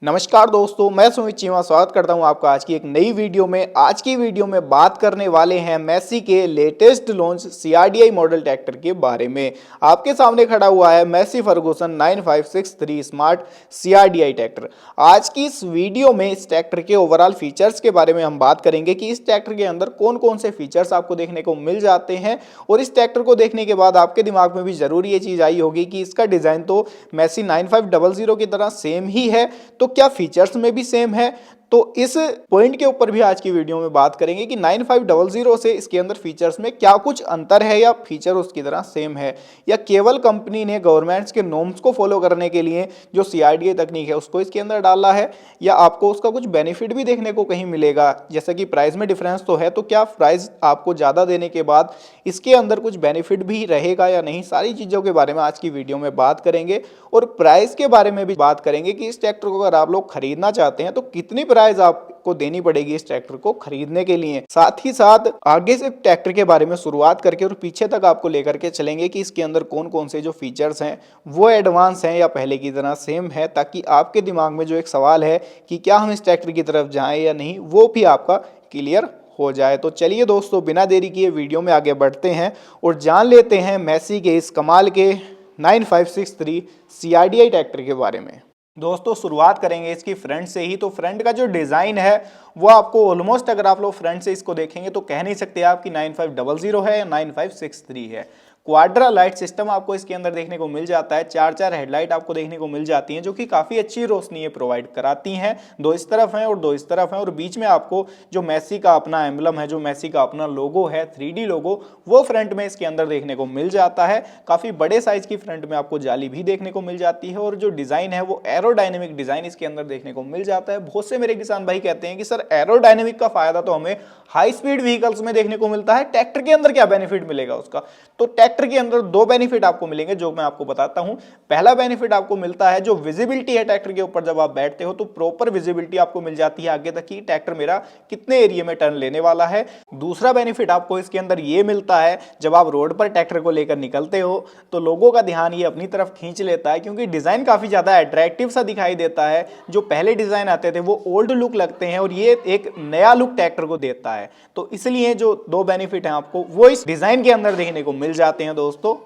नमस्कार दोस्तों, मैं सुमित चीमा स्वागत करता हूं आपका आज की एक नई वीडियो में। आज की वीडियो में बात करने वाले हैं मैसी के latest launch CRDI model tractor के बारे में। आपके सामने खड़ा हुआ है Massey Ferguson 9563 smart CRDI tractor. आज की इस वीडियो में इस ट्रैक्टर के ओवरऑल फीचर्स के बारे में हम बात करेंगे कि इस ट्रैक्टर के अंदर कौन कौन से फीचर्स आपको देखने को मिल जाते हैं। और इस ट्रैक्टर को देखने के बाद आपके दिमाग में भी जरूर ये चीज़ आई होगी कि इसका डिज़ाइन तो मैसी 9500 की तरह सेम ही है, तो क्या फीचर्स में भी सेम है। तो इस पॉइंट के ऊपर भी आज की वीडियो में बात करेंगे कि 9500 से इसके अंदर फीचर्स में क्या कुछ अंतर है या फीचर उसकी तरह सेम है, या केवल कंपनी ने गवर्नमेंट्स के नॉर्म्स को फॉलो करने के लिए जो सीआरडीआई तकनीक है उसको इसके अंदर डाला है, या आपको उसका कुछ बेनिफिट भी देखने को कहीं मिलेगा। जैसे कि प्राइस में डिफरेंस तो है, तो क्या प्राइस आपको ज़्यादा देने के बाद इसके अंदर कुछ बेनिफिट भी रहेगा या नहीं, सारी चीज़ों के बारे में आज की वीडियो में बात करेंगे। और प्राइस के बारे में भी बात करेंगे कि इस ट्रैक्टर को अगर आप लोग खरीदना चाहते हैं तो कितनी प्राइस आपको देनी पड़ेगी इस ट्रैक्टर को खरीदने के लिए। साथ ही साथ आगे से ट्रैक्टर के बारे में शुरुआत करके और पीछे तक आपको लेकर के चलेंगे कि इसके अंदर कौन कौन से जो फीचर्स हैं वो एडवांस हैं या पहले की तरह सेम है, ताकि आपके दिमाग में जो एक सवाल है कि क्या हम इस ट्रैक्टर की तरफ जाएं या नहीं, वो भी आपका क्लियर हो जाए। तो चलिए दोस्तों, बिना देरी किए वीडियो में आगे बढ़ते हैं और जान लेते हैं मैसी के इस कमाल के 9563 सीआरडीआई ट्रैक्टर के बारे में। दोस्तों शुरुआत करेंगे इसकी फ्रंट से ही। तो फ्रंट का जो डिज़ाइन है वो आपको ऑलमोस्ट, अगर आप लोग फ्रंट से इसको देखेंगे तो कह नहीं सकते आप कि 9500 है या 9563 है। क्वाड्रा लाइट सिस्टम आपको इसके अंदर देखने को मिल जाता है। चार हेडलाइट आपको देखने को मिल जाती हैं जो कि काफ़ी अच्छी रोशनी ये प्रोवाइड कराती हैं। दो इस तरफ हैं और दो इस तरफ हैं, और बीच में आपको जो मैसी का अपना एम्बलम है, जो मैसी का अपना लोगो है 3D लोगो, वो फ्रंट में इसके अंदर देखने को मिल जाता है। काफ़ी बड़े साइज की फ्रंट में आपको जाली भी देखने को मिल जाती है, और जो डिज़ाइन है वो एरोडायनेमिक डिज़ाइन इसके अंदर देखने को मिल जाता है। बहुत से मेरे किसान भाई कहते हैं कि सर एरोडायनेमिक का फायदा तो हमें हाई स्पीड व्हीकल्स में देखने को मिलता है, ट्रैक्टर के अंदर क्या बेनिफिट मिलेगा उसका। तो ट्रैक्टर के अंदर दो बेनिफिट आपको मिलेंगे जो मैं आपको बताता हूं। पहला बेनिफिट आपको मिलता है जो विजिबिलिटी है ट्रैक्टर के ऊपर, जब आप बैठते हो तो प्रॉपर विजिबिलिटी आपको मिल जाती है आगे तक कि ट्रैक्टर मेरा कितने एरिया में टर्न लेने वाला है। दूसरा बेनिफिट आपको इसके अंदर ये मिलता है, जब आप रोड पर ट्रैक्टर को लेकर निकलते हो तो लोगों का ध्यान ये अपनी तरफ खींच लेता है, क्योंकि डिजाइन काफी ज्यादा अट्रैक्टिव सा दिखाई देता है। जो पहले डिजाइन आते थे वो ओल्ड लुक लगते हैं और ये एक नया लुक ट्रैक्टर को देता है। तो इसलिए जो दो बेनिफिट हैं आपको वो इस डिजाइन के अंदर देखने को मिल जाते हैं। दोस्तों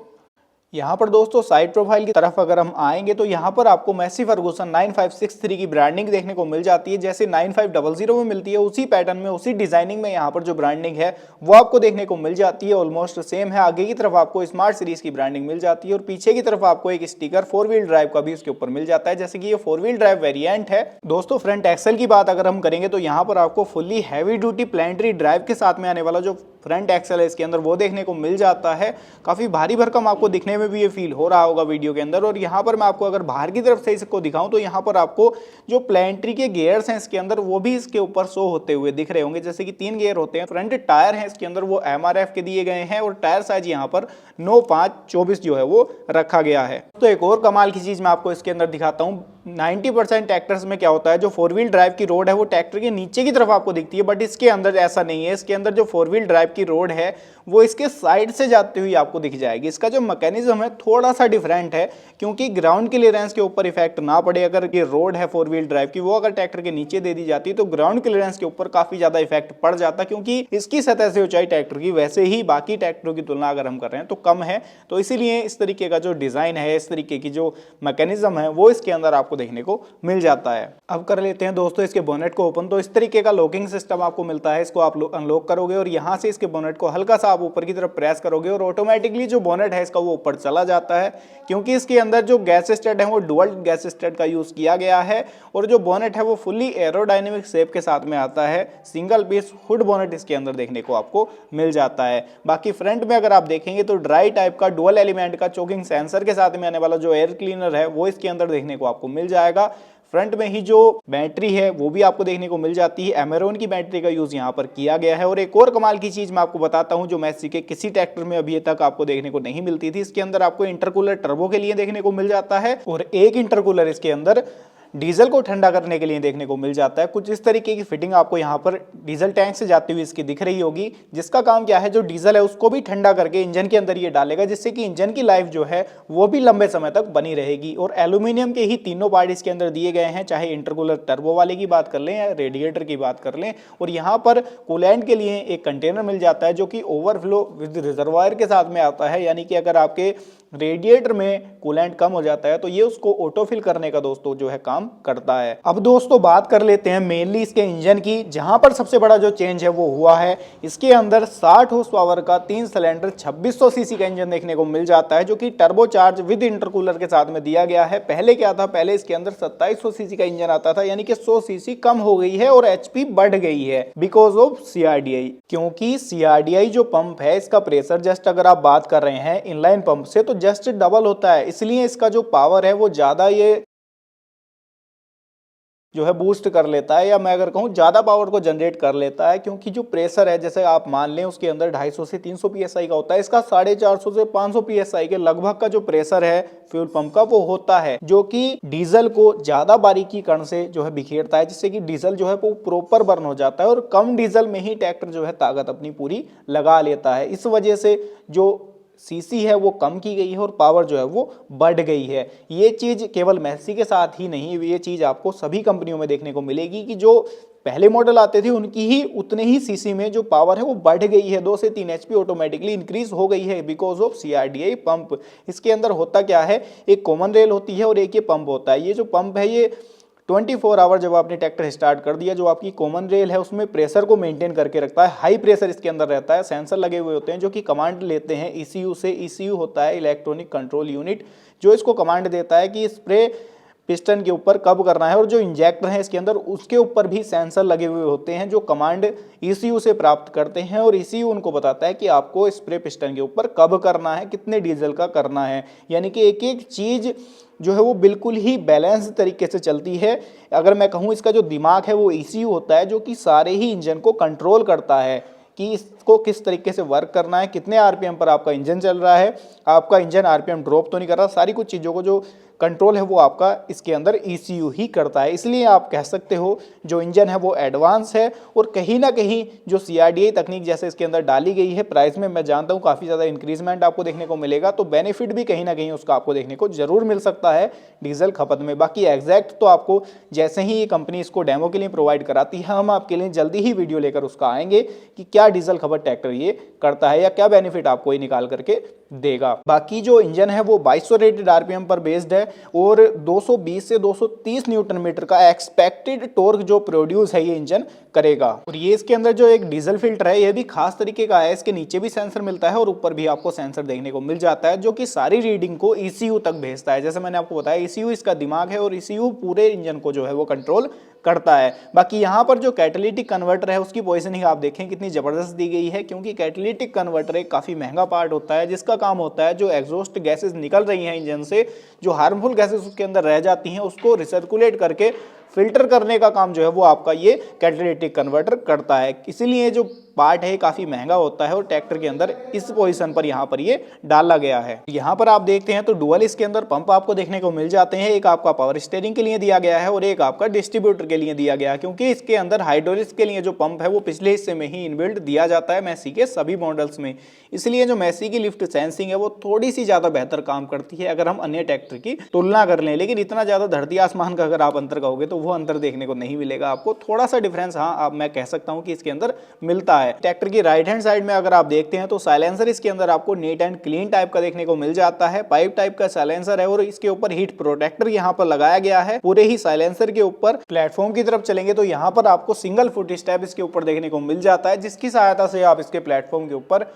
यहाँ पर दोस्तों साइड प्रोफाइल की तरफ अगर हम आएंगे तो यहाँ पर आपको मैसी फर्गुसन 9563 की ब्रांडिंग देखने को मिल जाती है। जैसे 9500 में मिलती है उसी पैटर्न में, उसी डिजाइनिंग में यहाँ पर जो ब्रांडिंग है वो आपको देखने को मिल जाती है। ऑलमोस्ट सेम है। आगे की तरफ आपको स्मार्ट सीरीज की ब्रांडिंग मिल जाती है और पीछे की तरफ आपको एक स्टिकर 4 व्हील ड्राइव का भी इसके ऊपर मिल जाता है, जैसे कि ये 4 व्हील ड्राइव वेरियंट है। दोस्तों फ्रंट एक्सल की बात अगर हम करेंगे तो यहाँ पर आपको fully heavy duty planetary drive के साथ में आने वाला जो फ्रंट एक्सल है इसके अंदर वो देखने को मिल जाता है। काफी भारी भरकम आपको दिखने में भी ये फील हो रहा होगा वीडियो के अंदर। और यहाँ पर मैं आपको अगर बाहर की तरफ से इसको दिखाऊं तो यहाँ पर आपको जो प्लानिटरी के गियर्स हैं इसके अंदर वो भी इसके ऊपर शो होते हुए दिख रहे होंगे, जैसे कि 3 गियर होते हैं। फ्रंट टायर हैं इसके अंदर वो MRF के दिए गए हैं और टायर साइज यहाँ पर 9.5/24 जो है वो रखा गया है। तो एक और कमाल की चीज मैं आपको इसके अंदर दिखाता हूँ। 90% ट्रैक्टर्स में क्या होता है, जो 4 व्हील ड्राइव की रोड है वो ट्रैक्टर के नीचे की तरफ आपको दिखती है, बट इसके अंदर ऐसा नहीं है। इसके अंदर जो 4 व्हील ड्राइव की रोड है वो इसके साइड से जाती हुई आपको दिख जाएगी। इसका जो मैकेनिज्म है थोड़ा सा डिफरेंट है, क्योंकि ग्राउंड क्लियरेंस के ऊपर इफेक्ट ना पड़े। अगर ये रोड है 4 व्हील ड्राइव की, वो अगर ट्रैक्टर के नीचे दे दी जाती तो ग्राउंड क्लियरेंस के ऊपर काफी ज्यादा इफेक्ट पड़ जाता, क्योंकि इसकी सतह से ऊंचाई ट्रैक्टर की वैसे ही बाकी ट्रैक्टरों की तुलना अगर हम कर रहे हैं तो कम है। तो इसीलिए इस तरीके का जो डिजाइन है, इस तरीके की जो मैकेनिज्म है वो इसके अंदर आपको देखने को मिल जाता है। अब कर लेते हैं दोस्तों इसके बोनेट को ओपन। तो इस तरीके का लॉकिंग सिस्टम आपको मिलता है। इसको आप अनलॉक करोगे और यहां से इसके बोनेट को हल्का सा आप ऊपर की तरफ प्रेस करोगे और ऑटोमेटिकली जो बोनेट है इसका वो ऊपर चला जाता है, क्योंकि इसके अंदर जो गैस स्टड है वो डुअल गैस स्टड का यूज किया गया है। और जो बोनेट है वो फुल्ली एरोडायनेमिक शेप के साथ में आता है। सिंगल पीस हुड बोनेट इसके अंदर देखने को आपको मिल जाता है। बाकी फ्रंट में अगर आप देखेंगे तो ड्राई टाइप का डुअल एलिमेंट का चोकिंग सेंसर के साथ में आने वाला जो एयर क्लीनर है वो इसके अंदर देखने को आपको मिल जाएगा। फ्रंट में ही जो बैटरी है वो भी आपको देखने को मिल जाती है। एमेरॉन की बैटरी का यूज यहाँ पर किया गया है। और एक और कमाल की चीज मैं आपको बताता हूँ जो मैसी के किसी ट्रैक्टर में अभी तक आपको देखने को नहीं मिलती थी। इसके अंदर आपको इंटरकूलर टर्बो के लिए देखने को मिल जाता है और एक इंटरकूलर इसके अंदर डीजल को ठंडा करने के लिए देखने को मिल जाता है। कुछ इस तरीके की फिटिंग आपको यहाँ पर डीजल टैंक से जाती हुई इसकी दिख रही होगी, जिसका काम क्या है, जो डीजल है उसको भी ठंडा करके इंजन के अंदर ये डालेगा, जिससे कि इंजन की लाइफ जो है वो भी लंबे समय तक बनी रहेगी। और एल्यूमिनियम के ही तीनों पार्ट इसके अंदर दिए गए हैं, चाहे इंटरकूलर टर्बो वाले की बात कर लें या रेडिएटर की बात कर लें। और यहाँ पर कूलेंट के लिए एक कंटेनर मिल जाता है जो कि ओवरफ्लो विद रिजर्वायर के साथ में आता है, यानी कि अगर आपके रेडिएटर में कूलेंट कम हो जाता है तो ये उसको ऑटोफिल करने का दोस्तों जो है काम करता है। अब दोस्तों बात कर लेते हैं मेनली इसके इंजन की, जहां पर सबसे बड़ा जो चेंज है वो हुआ है, इसके अंदर 60 हॉर्स पावर का 3 सिलेंडर 2600 सीसी का इंजन देखने को मिल जाता है, जो कि टर्बो चार्ज विद इंटरकूलर के साथ में दिया गया है। पहले क्या था, पहले इसके अंदर 2700 सीसी का इंजन आता था, यानी कि 100 सीसी कम हो गई है और एचपी बढ़ गई है बिकॉज ऑफ सीआरडीआई। क्योंकि सीआरडीआई जो पंप है इसका प्रेशर जस्ट अगर आप बात कर रहे हैं इनलाइन पंप से तो जस्ट डबल होता है, इसलिए इसका जो पावर है वो ज्यादा ये जो है बूस्ट कर लेता है, या मैं अगर कहूँ ज्यादा पावर को जनरेट कर लेता है। क्योंकि जो प्रेशर है जैसे आप मान लें उसके अंदर 250 से 300 पीएसआई का होता है, इसका 450 से 500 पीएसआई के लगभग का जो प्रेशर है फ्यूल पंप का वो होता है, जो कि डीजल को ज्यादा बारीकी कण से जो है बिखेरता है, जिससे कि डीजल जो है वो प्रॉपर बर्न हो जाता है और कम डीजल में ही ट्रैक्टर जो है ताकत अपनी पूरी लगा लेता है। इस वजह से जो सीसी है वो कम की गई है और पावर जो है वो बढ़ गई है। ये चीज़ केवल मैसी के साथ ही नहीं, ये चीज़ आपको सभी कंपनियों में देखने को मिलेगी कि जो पहले मॉडल आते थे उनकी ही उतने ही सीसी में जो पावर है वो बढ़ गई है, 2 से 3 एचपी ऑटोमेटिकली इंक्रीज हो गई है बिकॉज ऑफ सीआरडीआई पंप। इसके अंदर होता क्या है, एक कॉमन रेल होती है और एक ये पंप होता है। ये जो पंप है ये 24 आवर जब आपने ट्रैक्टर स्टार्ट कर दिया, जो आपकी कॉमन रेल है उसमें प्रेशर को मेंटेन करके रखता है। हाई प्रेशर इसके अंदर रहता है, सेंसर लगे हुए होते हैं जो कि कमांड लेते हैं ईसीयू से। ईसीयू होता है इलेक्ट्रॉनिक कंट्रोल यूनिट, जो इसको कमांड देता है कि स्प्रे पिस्टन के ऊपर कब करना है। और जो इंजेक्टर है इसके अंदर उसके ऊपर भी सेंसर लगे हुए होते हैं जो कमांड ईसीयू से प्राप्त करते हैं, और ईसीयू उनको बताता है कि आपको स्प्रे पिस्टन के ऊपर कब करना है, कितने डीजल का करना है। यानी कि एक एक चीज जो है वो बिल्कुल ही बैलेंस तरीके से चलती है। अगर मैं कहूँ इसका जो दिमाग है वो ईसीयू होता है, जो कि सारे ही इंजन को कंट्रोल करता है कि इसको किस तरीके से वर्क करना है, कितने आरपीएम पर आपका इंजन चल रहा है, आपका इंजन आरपीएम ड्रॉप तो नहीं कर रहा। सारी कुछ चीज़ों को जो कंट्रोल है वो आपका इसके अंदर ईसीयू ही करता है। इसलिए आप कह सकते हो जो इंजन है वो एडवांस है, और कहीं ना कहीं जो सीआरडीआई तकनीक जैसे इसके अंदर डाली गई है, प्राइस में मैं जानता हूँ काफ़ी ज़्यादा इंक्रीजमेंट आपको देखने को मिलेगा, तो बेनिफिट भी कहीं ना कहीं उसका आपको देखने को जरूर मिल सकता है डीजल खपत में। बाकी एग्जैक्ट तो आपको जैसे ही ये कंपनी इसको डेमो के लिए प्रोवाइड कराती है, हम आपके लिए जल्दी ही वीडियो लेकर उसका आएंगे कि क्या डीजल खपत ट्रैक्टर ये करता है या क्या बेनिफिट आपको ये निकाल करके देगा। बाकी जो इंजन है वो 2200 रेटेड आरपीएम पर बेस्ड है और 220 से 230 न्यूटन मीटर का एक्सपेक्टेड टॉर्क जो प्रोड्यूस है ये इंजन करेगा। और ये इसके अंदर जो एक डीजल फिल्टर है ये भी खास तरीके का है, इसके नीचे भी सेंसर मिलता है और ऊपर भी आपको सेंसर देखने को मिल जाता है, जो कि सारी रीडिंग को ईसीयू तक भेजता है। जैसे मैंने आपको बताया ईसीयू इसका दिमाग है और ईसीयू पूरे इंजन को जो है वो कंट्रोल करता है। बाकी यहाँ पर जो कैटालिटिक कन्वर्टर है उसकी पोजीशनिंग आप देखें कितनी जबरदस्त दी गई है, क्योंकि कैटालिटिक कन्वर्टर एक काफी महंगा पार्ट होता है जिसका काम होता है जो एग्जॉस्ट गैसेस निकल रही हैं इंजन से, जो हार्मफुल गैसेस उसके अंदर रह जाती हैं उसको रिसर्कुलेट करके फिल्टर करने का काम जो है वो आपका ये कैटालिटिक कन्वर्टर करता है। इसीलिए जो पार्ट है काफी महंगा होता है और ट्रैक्टर के अंदर इस पोजीशन पर यहाँ पर ये डाला गया है। यहाँ पर आप देखते हैं तो डुअल इसके अंदर पंप आपको देखने को मिल जाते हैं, एक आपका पावर स्टीयरिंग के लिए दिया गया है और एक आपका डिस्ट्रीब्यूटर के लिए दिया गया है, क्योंकि इसके अंदर हाइड्रोलिक्स के लिए जो पंप है वो पिछले हिस्से में ही इनबिल्ट दिया जाता है मैसी के सभी मॉडल्स में। इसलिए जो मैसी की लिफ्ट सेंसिंग है वो थोड़ी सी ज्यादा बेहतर काम करती है अगर हम अन्य ट्रैक्टर की तुलना कर लें, लेकिन इतना ज्यादा धरती आसमान का अगर आप अंतर कहोगे तो वो अंतर देखने को नहीं मिलेगा आपको। थोड़ा सा डिफरेंस हाँ आप मैं कह सकता हूँ कि इसके अंदर मिलता है। ट्रैक्टर की राइट हैंड साइड में अगर आप देखते हैं तो साइलेंसर इसके अंदर आपको नीट एंड क्लीन टाइप का देखने को मिल जाता है, पाइप टाइप का साइलेंसर है और इसके ऊपर हीट प्रोटेक्टर यहाँ पर लगाया गया है पूरे ही साइलेंसर के ऊपर। प्लेटफॉर्म की तरफ चलेंगे तो यहाँ पर आपको सिंगल फुट स्टेप इसके ऊपर देखने को मिल जाता है, जिसकी सहायता से आप इसके प्लेटफॉर्म के ऊपर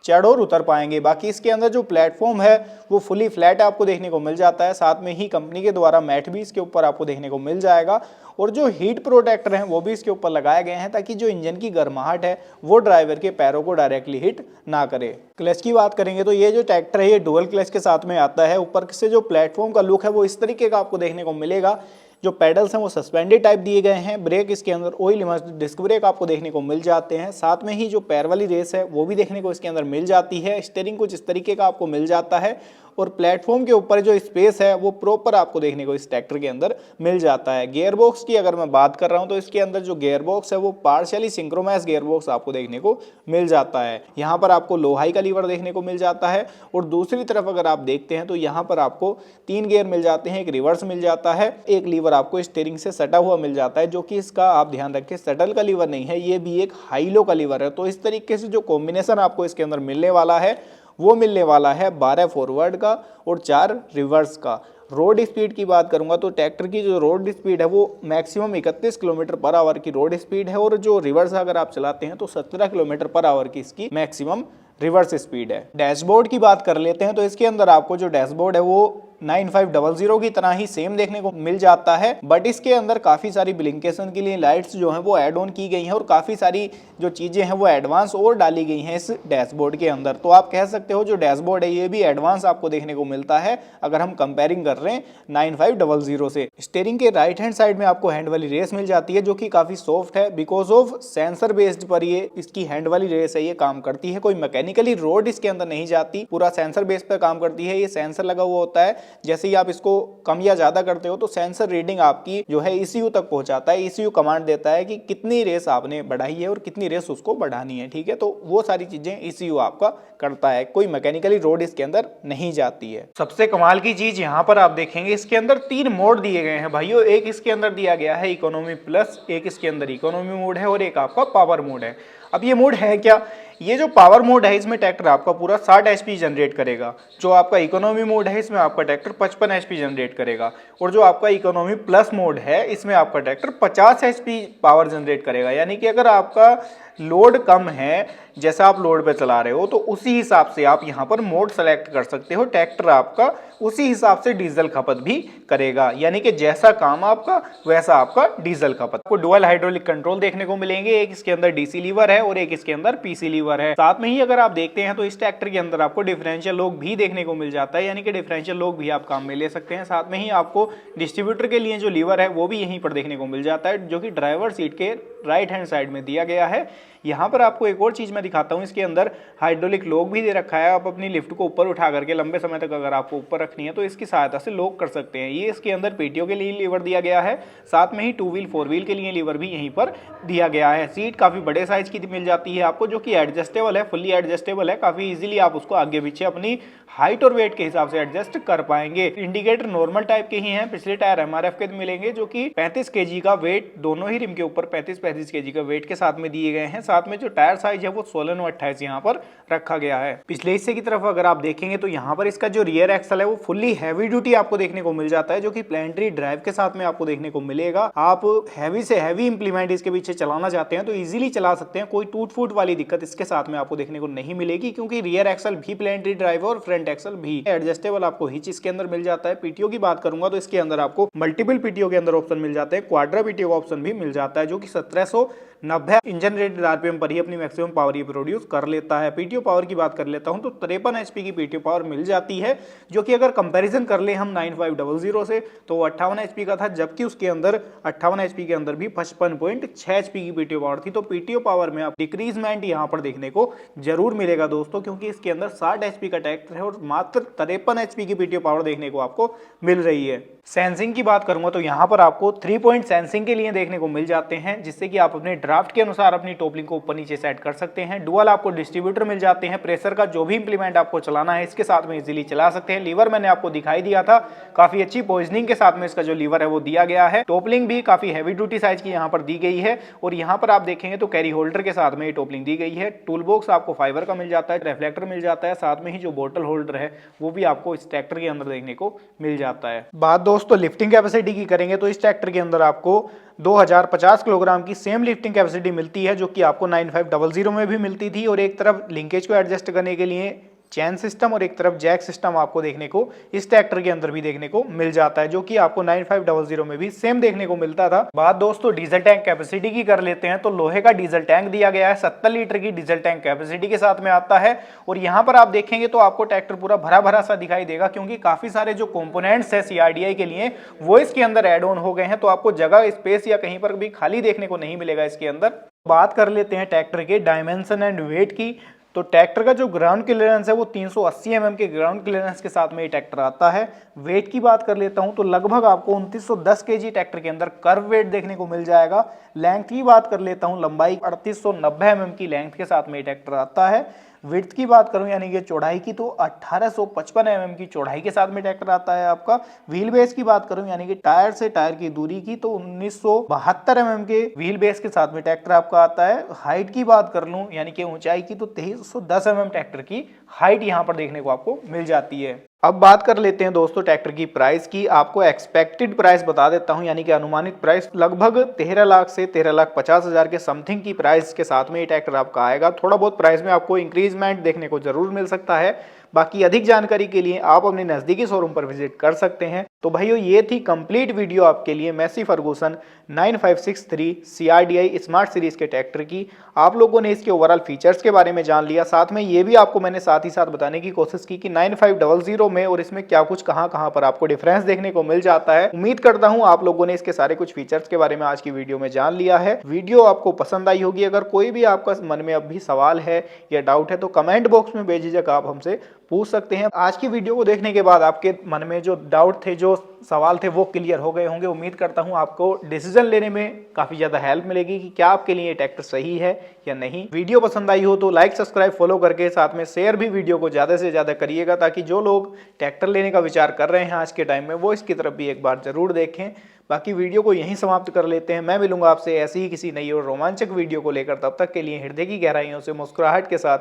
चढ़ और उतर पाएंगे। बाकी इसके अंदर जो प्लेटफॉर्म है वो फुली फ्लैट आपको देखने को मिल जाता है, साथ में ही कंपनी के द्वारा मैट भी इसके ऊपर आपको देखने को मिल जाएगा और जो हीट प्रोटेक्टर हैं वो भी इसके ऊपर लगाए गए हैं ताकि जो इंजन की गर्माहट है वो ड्राइवर के पैरों को डायरेक्टली हिट ना करे। क्लच की बात करेंगे तो ये जो ट्रैक्टर है ये डुअल क्लच के साथ में आता है। ऊपर से जो प्लेटफॉर्म का लुक है वो इस तरीके का आपको देखने को मिलेगा। जो पेडल्स हैं वो सस्पेंडेड टाइप दिए गए हैं। ब्रेक इसके अंदर ऑयल इमर्स्ड डिस्क ब्रेक आपको देखने को मिल जाते हैं, साथ में ही जो पैर वाली रेस है वो भी देखने को इसके अंदर मिल जाती है। स्टीयरिंग कुछ इस तरीके का आपको मिल जाता है और प्लेटफॉर्म के ऊपर जो स्पेस है वो प्रॉपर आपको देखने को इस ट्रैक्टर के अंदर मिल जाता है। गियर बॉक्स की अगर मैं बात कर रहा हूं तो इसके अंदर जो गियर बॉक्स है वो पार्शियली सिंक्रोनाइज गियर बॉक्स आपको देखने को मिल जाता है। यहाँ पर आपको लो हाई का लीवर देखने को मिल जाता है और दूसरी तरफ अगर आप देखते हैं तो यहाँ पर आपको 3 गियर मिल जाते हैं, एक रिवर्स मिल जाता है, एक लीवर आपको स्टीयरिंग से सटा हुआ मिल जाता है, जो कि इसका आप ध्यान रखें शटल का लीवर नहीं है, ये भी एक हाई लो का लीवर है। तो इस तरीके से जो कॉम्बिनेशन आपको इसके अंदर मिलने वाला है वो मिलने वाला है 12 फॉरवर्ड का और 4 रिवर्स का। रोड स्पीड की बात करूंगा तो ट्रैक्टर की जो रोड स्पीड है वो मैक्सिमम 31 किलोमीटर पर आवर की रोड स्पीड है और जो रिवर्स अगर आप चलाते हैं तो 17 किलोमीटर पर आवर की इसकी मैक्सिमम रिवर्स स्पीड है। डैशबोर्ड की बात कर लेते हैं तो इसके अंदर आपको जो डैशबोर्ड है वो 9500 की तरह ही सेम देखने को मिल जाता है, बट इसके अंदर काफी सारी ब्लिंकेशन के लिए लाइट्स जो हैं वो ऐड ऑन की गई हैं और काफी सारी जो चीजें हैं वो एडवांस और डाली गई हैं इस डैशबोर्ड के अंदर। तो आप कह सकते हो जो डैशबोर्ड है ये भी एडवांस आपको देखने को मिलता है अगर हम कंपेयरिंग कर रहे हैं 9500 से। स्टीयरिंग के राइट हैंड साइड में आपको हैंड वाली रेस मिल जाती है जो कि काफी सॉफ्ट है, बिकॉज ऑफ सेंसर बेस्ड पर ये इसकी हैंड वाली रेस है ये काम करती है, कोई मैकेनिकली रोड इसके अंदर नहीं जाती, पूरा सेंसर बेस पर काम करती है। ये सेंसर लगा हुआ होता है, जैसे ही आप इसको कम या ज्यादा करते हो तो सेंसर रीडिंग आपकी जो है ECU तक पहुंचाता है। ECU कमांड देता है कि कितनी रेस आपने बढ़ाई है और कितनी रेस उसको बढ़ानी है, ठीक है। तो वो सारी चीजें ECU आपका करता है, कोई मैकेनिकली रोड इसके अंदर नहीं जाती है। सबसे कमाल की चीज यहाँ पर आप देखेंगे इसके अंदर 3 मोड दिए गए हैं भाइयों। एक इसके अंदर दिया गया है इकोनॉमी प्लस, एक इसके अंदर इकोनॉमी मोड है और एक आपका पावर मोड है। अब ये मोड है क्या? ये जो पावर मोड है इसमें ट्रैक्टर आपका पूरा 60 HP जनरेट करेगा। जो आपका इकोनॉमी मोड है इसमें आपका ट्रैक्टर 55 HP जनरेट करेगा और जो आपका इकोनॉमी प्लस मोड है इसमें आपका ट्रैक्टर 50 HP पावर जनरेट करेगा। यानी कि अगर आपका लोड कम है, जैसा आप लोड पे चला रहे हो, तो उसी हिसाब से आप यहाँ पर मोड सेलेक्ट कर सकते हो। ट्रैक्टर आपका उसी हिसाब से डीजल खपत भी करेगा, यानी कि जैसा काम आपका वैसा आपका डीजल खपत। आपको डुअल हाइड्रोलिक कंट्रोल देखने को मिलेंगे, एक इसके अंदर DC लीवर है और एक इसके अंदर PC लीवर है। साथ में ही अगर आप देखते हैं तो इस ट्रैक्टर के अंदर आपको डिफरेंशियल लॉक भी देखने को मिल जाता है, यानी कि डिफरेंशियल लॉक भी आप काम में ले सकते हैं। साथ में ही आपको डिस्ट्रीब्यूटर के लिए जो लीवर है वो भी यहीं पर देखने को मिल जाता है, जो कि ड्राइवर सीट के राइट हैंड साइड में दिया गया है। यहाँ पर आपको एक और चीज मैं दिखाता हूँ, इसके अंदर हाइड्रोलिक लॉक भी दे रखा है। आप अपनी लिफ्ट को ऊपर उठा करके लंबे समय तक अगर आपको ऊपर रखनी है तो इसकी सहायता से लॉक कर सकते हैं। ये इसके अंदर PTO के लिए लीवर दिया गया है, साथ में ही 2 व्हील 4 व्हील के लिए लीवर भी यहीं पर दिया गया है। सीट काफी बड़े साइज की मिल जाती है आपको, जो कि एडजस्टेबल है, फुल्ली एडजस्टेबल है। काफी इजीली आप उसको आगे पीछे अपनी हाइट और वेट के हिसाब से एडजस्ट कर पाएंगे। इंडिकेटर नॉर्मल टाइप के ही हैं, पिछले टायर MRF के मिलेंगे, जो कि 35 kg का वेट दोनों ही रिम के ऊपर 35 kg का वेट के साथ में दिए गए हैं। साथ में जो टायर साइज है वो 16 और 28 यहाँ पर रखा गया है। पिछले हिस्से की तरफ अगर आप देखेंगे तो यहाँ पर इसका जो रियर एक्सल है वो फुल्ली हैवी ड्यूटी आपको देखने को मिल जाता है, जो कि प्लेनेटरी ड्राइव के साथ में आपको देखने को मिलेगा। आप हैवी से हैवी इंप्लीमेंट इसके पीछे चलाना चाहते हैं तो इजीली चला सकते हैं, कोई टूट फूट वाली दिक्कत इसके साथ में आपको देखने को नहीं मिलेगी, क्योंकि रियर एक्सल भी प्लेनेटरी ड्राइव और फ्रंट एक्सल भी एडजस्टेबल आपको हिच इसके अंदर मिल जाता है। PTO की बात करूंगा तो इसके अंदर आपको मल्टीपल PTO के अंदर ऑप्शन मिल जाते हैं, क्वाड्रा PTO का ऑप्शन भी मिल जाता है, जो कि 1790 इंजन रेटेड RPM पर ही अपनी मैक्सिमम पावर ये प्रोड्यूस कर लेता है। PTO पावर की बात कर लेता हूं तो 53 HP की PTO पावर मिल जाती है, जो कि अगर कंपैरिजन कर ले हम 9500 से तो 58 HP का था, जबकि उसके अंदर 58 HP के अंदर भी 55.6 HP की PTO पावर थी। तो PTO पावर में आप डिक्रीजमेंट यहाँ पर देखने को जरूर मिलेगा दोस्तों, क्योंकि इसके अंदर 60 HP का ट्रैक्टर है और मात्र 53 HP की PTO पावर देखने को आपको मिल रही है। सेंसिंग की बात करूंगा तो यहाँ पर आपको 3 पॉइंट सेंसिंग के लिए देखने को मिल जाते हैं, जिससे कि आप अपने ड्राफ्ट के अनुसार अपनी टॉपलिंग को ऊपर नीचे सेट कर सकते हैं। डुअल आपको डिस्ट्रीब्यूटर मिल जाते हैं, प्रेशर का जो भी इंप्लीमेंट आपको चलाना है इसके साथ में इजीली चला सकते हैं। लीवर मैंने आपको दिखाई दिया था, काफी अच्छी पोजिशनिंग के साथ में इसका जो लीवर है वो दिया गया है। टॉपलिंग भी काफी हैवी ड्यूटी साइज की यहाँ पर दी गई है और यहाँ पर आप देखेंगे तो कैरी होल्डर के साथ में टॉपलिंग दी गई है। टूल बॉक्स आपको फाइबर का मिल जाता है, रिफ्लेक्टर मिल जाता है, साथ में ही जो बोतल होल्डर है वो भी आपको इस ट्रैक्टर के अंदर देखने को मिल जाता है। बात दोस्तों लिफ्टिंग कैपेसिटी की करेंगे तो इस ट्रैक्टर के अंदर आपको 2050 किलोग्राम की सेम लिफ्टिंग कैपेसिटी मिलती है, जो कि आपको 9500 में भी मिलती थी। और एक तरफ लिंकेज को एडजस्ट करने के लिए चैन सिस्टम और एक तरफ जैक सिस्टम आपको देखने को इस ट्रैक्टर के अंदर भी देखने को मिल जाता है, जो कि आपको 9500 में भी सेम देखने को मिलता था। बात दोस्तों डीजल टैंक कैपेसिटी की कर लेते हैं तो लोहे का डीजल टैंक दिया गया है, 70 लीटर की डीजल टैंक कैपेसिटी के साथ में आता है। और यहाँ पर आप देखेंगे तो आपको ट्रैक्टर पूरा भरा भरा सा दिखाई देगा, क्योंकि काफी सारे जो कंपोनेंट्स है CRDI के लिए वो इसके अंदर एड ऑन हो गए हैं, तो आपको जगह स्पेस या कहीं पर भी खाली देखने को नहीं मिलेगा इसके अंदर। बात कर लेते हैं ट्रैक्टर के डायमेंशन एंड वेट की, तो ट्रैक्टर का जो ग्राउंड क्लियरेंस है वो 380 mm के ग्राउंड क्लियरेंस के साथ में ये ट्रैक्टर आता है। वेट की बात कर लेता हूं तो लगभग आपको 2910 kg ट्रैक्टर के अंदर कर्व वेट देखने को मिल जाएगा। लेंथ की बात कर लेता हूं, लंबाई 3890 mm की लेंथ के साथ में ये ट्रैक्टर आता है। विड्थ की बात करूं यानी कि चौड़ाई की तो 1855 mm की चौड़ाई के साथ में ट्रैक्टर आता है आपका। व्हील बेस की बात करूं यानी कि टायर से टायर की दूरी की तो 1972 mm के व्हील बेस के साथ में ट्रैक्टर आपका आता है। हाइट की बात कर लूं यानी कि ऊंचाई की तो 2310 mm ट्रैक्टर की हाइट यहां पर देखने को आपको मिल जाती है। अब बात कर लेते हैं दोस्तों ट्रैक्टर की प्राइस की। आपको एक्सपेक्टेड प्राइस बता देता हूं यानी कि अनुमानित प्राइस लगभग 13 लाख से 13,50,000 के समथिंग की प्राइस के साथ में ये ट्रैक्टर आपका आएगा। थोड़ा बहुत प्राइस में आपको इंक्रीजमेंट देखने को जरूर मिल सकता है। बाकी अधिक जानकारी के लिए आप अपने नजदीकी शोरूम पर विजिट कर सकते हैं। तो भाइयों ये थी कंप्लीट वीडियो आपके लिए Massey Ferguson 9563 CRDI smart series के ट्रैक्टर की। आप लोगों ने इसके ओवरऑल फीचर्स के बारे में जान लिया, साथ में ये भी आपको मैंने साथ ही साथ बताने की कोशिश की कि 9500 में और इसमें क्या कुछ कहां पर आपको डिफरेंस देखने को मिल जाता है। उम्मीद करता हूं आप लोगों ने इसके सारे कुछ फीचर्स के बारे में आज की वीडियो में जान लिया है। वीडियो आपको पसंद आई होगी। अगर कोई भी आपका मन में अब भी सवाल है या डाउट है तो कमेंट बॉक्स में बेझिझक आप हमसे पूछ सकते हैं। आज की वीडियो को देखने के बाद आपके मन में जो डाउट थे, जो सवाल थे, वो क्लियर हो गए होंगे। उम्मीद करता हूं आपको डिसीजन लेने में काफी ज्यादा हेल्प मिलेगी कि क्या आपके लिए ट्रैक्टर सही है या नहीं। वीडियो पसंद आई हो तो लाइक सब्सक्राइब फॉलो करके साथ में शेयर भी वीडियो को ज्यादा से ज्यादा करिएगा, ताकि जो लोग ट्रैक्टर लेने का विचार कर रहे हैं आज के टाइम में वो इसकी तरफ भी एक बार जरूर देखें। बाकी वीडियो को यहीं समाप्त कर लेते हैं। मैं मिलूंगा आपसे ऐसी ही किसी नई और रोमांचक वीडियो को लेकर। तब तक के लिए हृदय की गहराइयों से मुस्कुराहट के साथ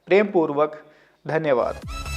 प्रेम पूर्वक धन्यवाद।